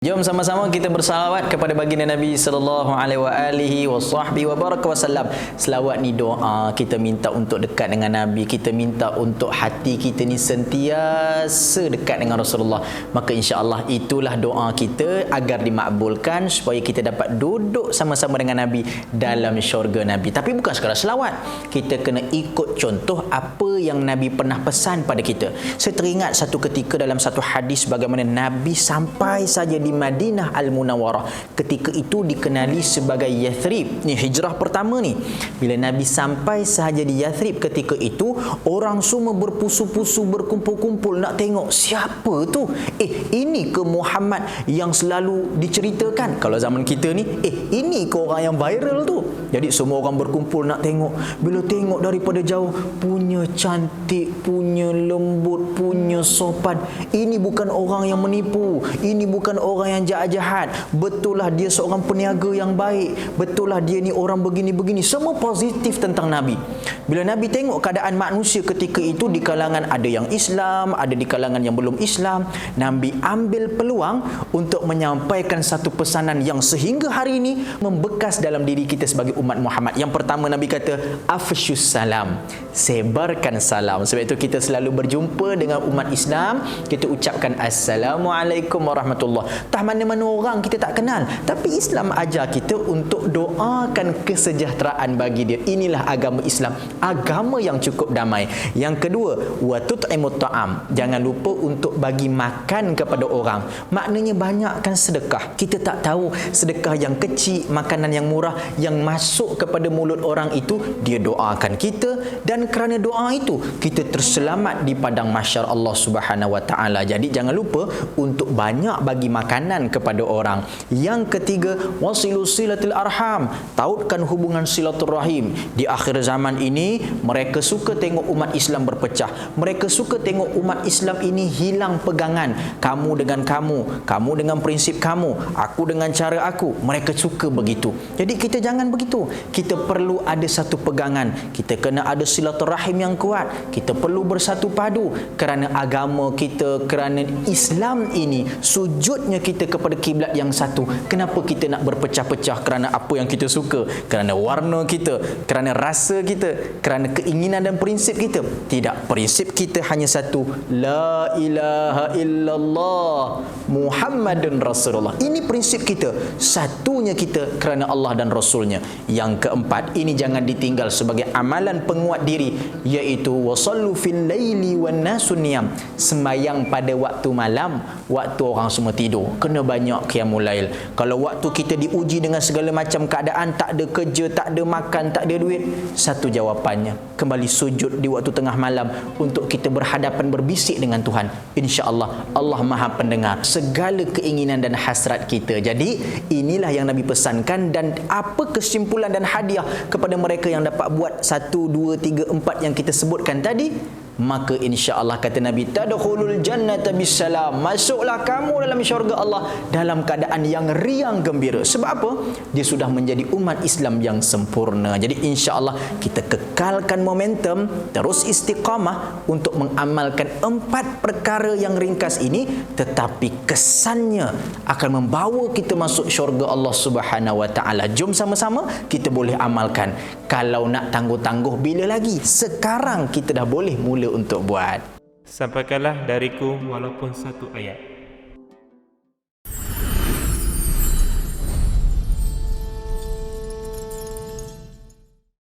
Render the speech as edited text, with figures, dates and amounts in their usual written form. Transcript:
Jom sama-sama kita bersalawat kepada baginda Nabi sallallahu alaihi wasallam. Selawat ni doa, kita minta untuk dekat dengan Nabi, kita minta untuk hati kita ni sentiasa dekat dengan Rasulullah. Maka insya-Allah itulah doa kita agar dimakbulkan supaya kita dapat duduk sama-sama dengan Nabi dalam syurga Nabi. Tapi bukan sekadar selawat, kita kena ikut contoh apa yang Nabi pernah pesan pada kita. Saya teringat satu ketika dalam satu hadis bagaimana Nabi sampai saja di Madinah Al-Munawwarah, ketika itu dikenali sebagai Yathrib. Ni hijrah pertama ni. Bila Nabi sampai sahaja di Yathrib ketika itu, orang semua berpusu-pusu, berkumpul-kumpul nak tengok siapa tu. Ini ke Muhammad yang selalu diceritakan? Kalau zaman kita ni, ini ke orang yang viral tu? Jadi semua orang berkumpul nak tengok. Bila tengok daripada jauh, punya cantik, punya lembut, punya sopan. Ini bukan orang yang menipu, ini bukan orang yang jahat-jahat. Betul lah dia seorang peniaga yang baik, betul lah dia ni orang begini-begini. Semua positif tentang Nabi. Bila Nabi tengok keadaan manusia ketika itu, di kalangan ada yang Islam, ada di kalangan yang belum Islam, Nabi ambil peluang untuk menyampaikan satu pesanan yang sehingga hari ini membekas dalam diri kita sebagai umat Muhammad. Yang pertama Nabi kata, afsyus salam, sebarkan salam. Sebab itu kita selalu berjumpa dengan umat Islam, kita ucapkan Assalamualaikum warahmatullahi. Entah mana-mana orang kita tak kenal, tapi Islam ajar kita untuk doakan kesejahteraan bagi dia. Inilah agama Islam, agama yang cukup damai. Yang kedua, wa tut'imut ta'am, jangan lupa untuk bagi makan kepada orang. Maknanya banyakkan sedekah. Kita tak tahu sedekah yang kecil, makanan yang murah yang masuk kepada mulut orang itu, dia doakan kita, dan kerana doa itu kita terselamat di padang mahsyar Allah Subhanahu wa taala. Jadi jangan lupa untuk banyak bagi makanan kepada orang. Yang ketiga, wasilu silatul arham, tautkan hubungan silaturahim. Di akhir zaman ini mereka suka tengok umat Islam berpecah. Mereka suka tengok umat Islam ini hilang pegangan. Kamu dengan kamu, kamu dengan prinsip kamu, aku dengan cara aku. Mereka suka begitu. Jadi kita jangan begitu. Kita perlu ada satu pegangan. Kita kena ada silaturahim yang kuat. Kita perlu bersatu padu kerana agama kita, kerana Islam ini sujudnya kita kepada kiblat yang satu. Kenapa kita nak berpecah-pecah kerana apa yang kita suka, kerana warna kita, kerana rasa kita, kerana keinginan dan prinsip kita? Tidak, prinsip kita hanya satu, la ilaha illallah Muhammadun Rasulullah. Ini prinsip kita, satunya kita kerana Allah dan Rasulnya. Yang keempat, ini jangan ditinggal sebagai amalan penguat diri, iaitu wasallu fil laili wan nasun niyam, sembahyang pada waktu malam, waktu orang semua tidur. Kena banyak qiyamul lail. Kalau waktu kita diuji dengan segala macam keadaan, tak ada kerja, tak ada makan, tak ada duit, satu jawapannya, kembali sujud di waktu tengah malam untuk kita berhadapan, berbisik dengan Tuhan. InsyaAllah Allah Maha pendengar segala keinginan dan hasrat kita. Jadi inilah yang Nabi pesankan. Dan apa kesimpulan dan hadiah kepada mereka yang dapat buat 1, 2, 3, 4 yang kita sebutkan tadi? Maka insya-Allah kata Nabi, tadkhulul jannata bisalam, masuklah kamu dalam syurga Allah dalam keadaan yang riang gembira. Sebab apa? Dia sudah menjadi umat Islam yang sempurna. Jadi insya-Allah kita kekalkan momentum, terus istiqamah untuk mengamalkan 4 perkara yang ringkas ini, tetapi kesannya akan membawa kita masuk syurga Allah Subhanahu wa taala. Jom sama-sama kita boleh amalkan. Kalau nak tangguh-tangguh bila lagi? Sekarang kita dah boleh mula untuk buat. Sampaikanlah dariku walaupun satu ayat.